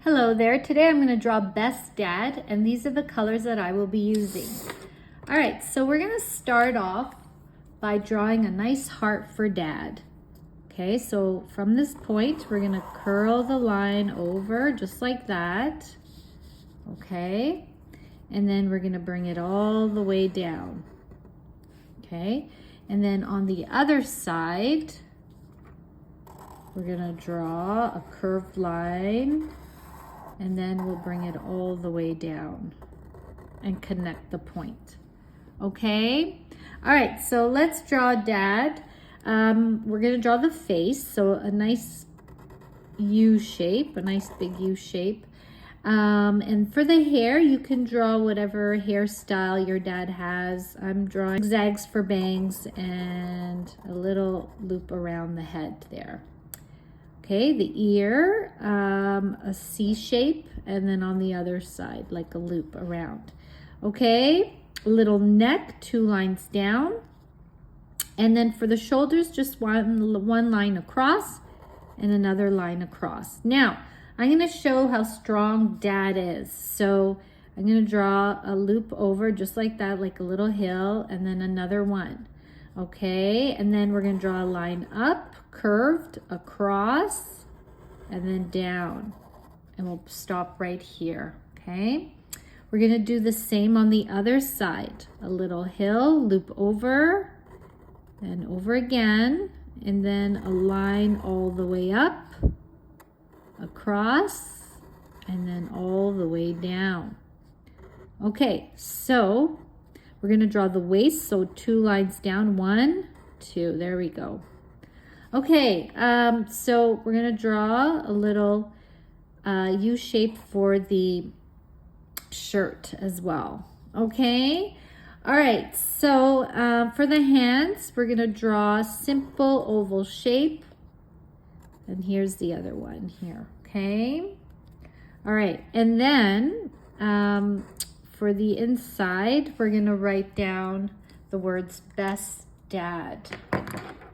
Hello there. Today I'm going to draw Best Dad, and these are the colors that I will be using. All right, so we're going to start off by drawing a nice heart for Dad. Okay, so from this point, we're going to curl the line over just like that. Okay, and then we're going to bring it all the way down. Okay, and then on the other side, we're going to draw a curved line. And then we'll bring it all the way down and connect the point. Okay? All right, so let's draw Dad. We're gonna draw the face, so a nice U shape, a nice big U shape. And for the hair, you can draw whatever hairstyle your dad has. I'm drawing zigzags for bangs and a little loop around the head there. Okay, the ear, a C shape, and then on the other side, like a loop around. Okay, a little neck, 2 lines down. And then for the shoulders, just one line across and another line across. Now, I'm gonna show how strong Dad is. So I'm gonna draw a loop over just like that, like a little hill, and then another one. Okay, and then we're gonna draw a line up, curved, across, and then down. And we'll stop right here, okay? We're gonna do the same on the other side. A little hill, loop over, and over again, and then a line all the way up, across, and then all the way down. Okay, so we're gonna draw the waist, so 2 lines down, 1, 2, there we go. Okay, so we're gonna draw a little U shape for the shirt as well, okay? All right, so for the hands, we're gonna draw a simple oval shape, and here's the other one here, okay? All right, and then for the inside, we're gonna write down the words Best Dad,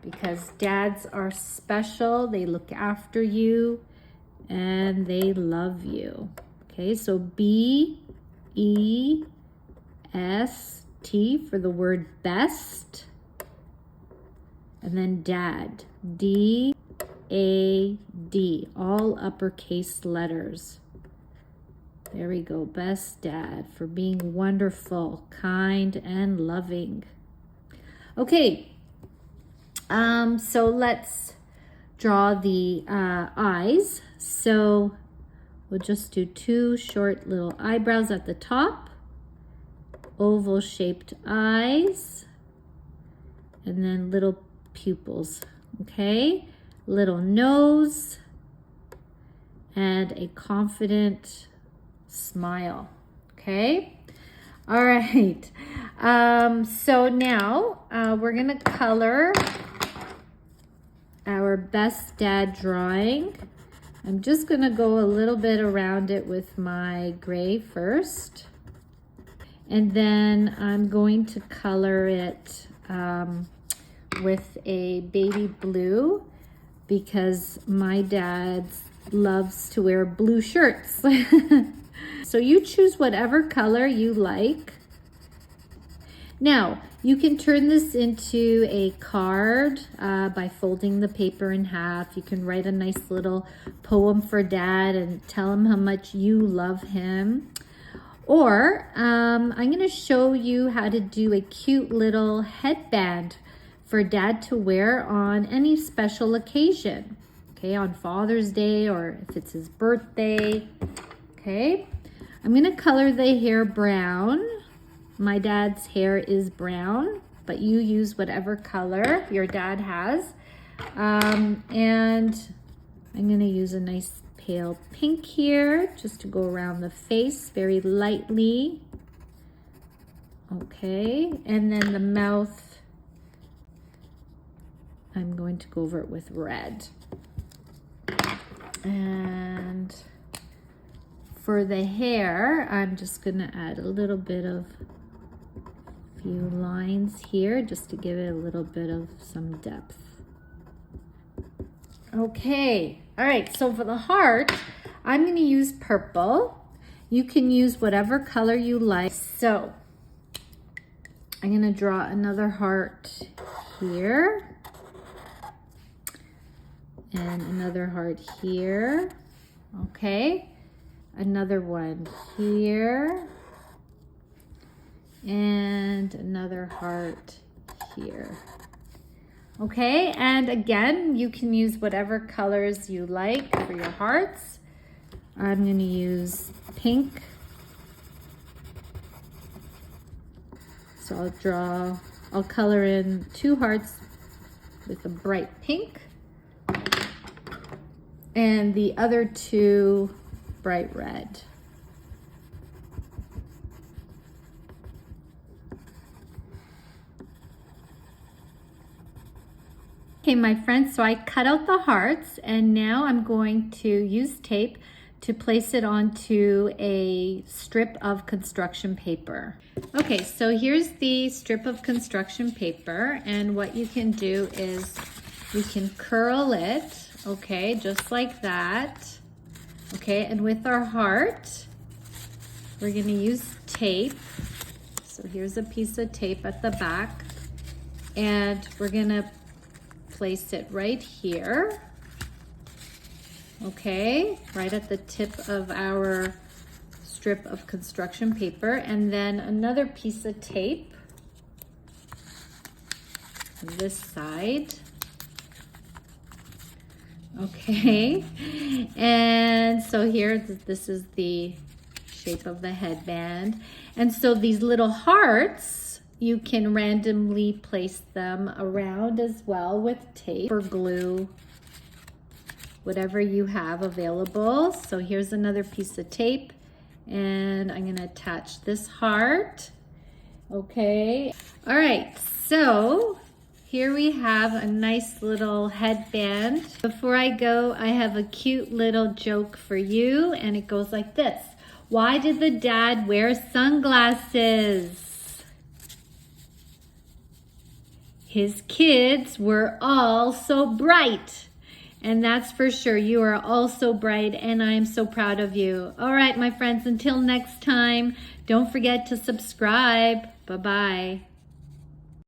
because dads are special, they look after you, and they love you. Okay, so B-E-S-T for the word best, and then Dad, D-A-D, all uppercase letters. There we go, Best Dad, for being wonderful, kind, and loving. Okay, so let's draw the eyes. So we'll just do 2 short little eyebrows at the top, oval shaped eyes, and then little pupils, okay? Little nose, and a confident smile, okay? All right, so now we're gonna color our Best Dad drawing. I'm just gonna go a little bit around it with my gray first, and then I'm going to color it with a baby blue, because my dad loves to wear blue shirts. So you choose whatever color you like. Now, you can turn this into a card by folding the paper in half. You can write a nice little poem for Dad and tell him how much you love him. Or I'm gonna show you how to do a cute little headband for Dad to wear on any special occasion. Okay, on Father's Day, or if it's his birthday. Okay, I'm gonna color the hair brown. My dad's hair is brown, but you use whatever color your dad has. And I'm gonna use a nice pale pink here, just to go around the face very lightly. Okay, and then the mouth, I'm going to go over it with red. And for the hair, I'm just gonna add a little bit of few lines here just to give it a little bit of some depth. Okay, all right, so for the heart, I'm going to use purple. You can use whatever color you like. So I'm going to draw another heart here. And another heart here. Okay. Another one here. And another heart here. Okay, and again, you can use whatever colors you like for your hearts. I'm going to use pink. So I'll color in 2 hearts with a bright pink. And the other 2 bright red. Okay, my friends, so I cut out the hearts and now I'm going to use tape to place it onto a strip of construction paper. Okay, so here's the strip of construction paper, and what you can do is you can curl it, okay, just like that. Okay, and with our heart, we're gonna use tape. So here's a piece of tape at the back, and we're gonna place it right here, okay, right at the tip of our strip of construction paper, and then another piece of tape on this side, okay, and so here, this is the shape of the headband, and so these little hearts, you can randomly place them around as well with tape or glue, whatever you have available. So here's another piece of tape, and I'm gonna attach this heart. Okay, all right, so here we have a nice little headband. Before I go, I have a cute little joke for you, and it goes like this. Why did the dad wear sunglasses? His kids were all so bright. And that's for sure. You are all so bright, and I am so proud of you. All right, my friends, until next time, don't forget to subscribe. Bye-bye.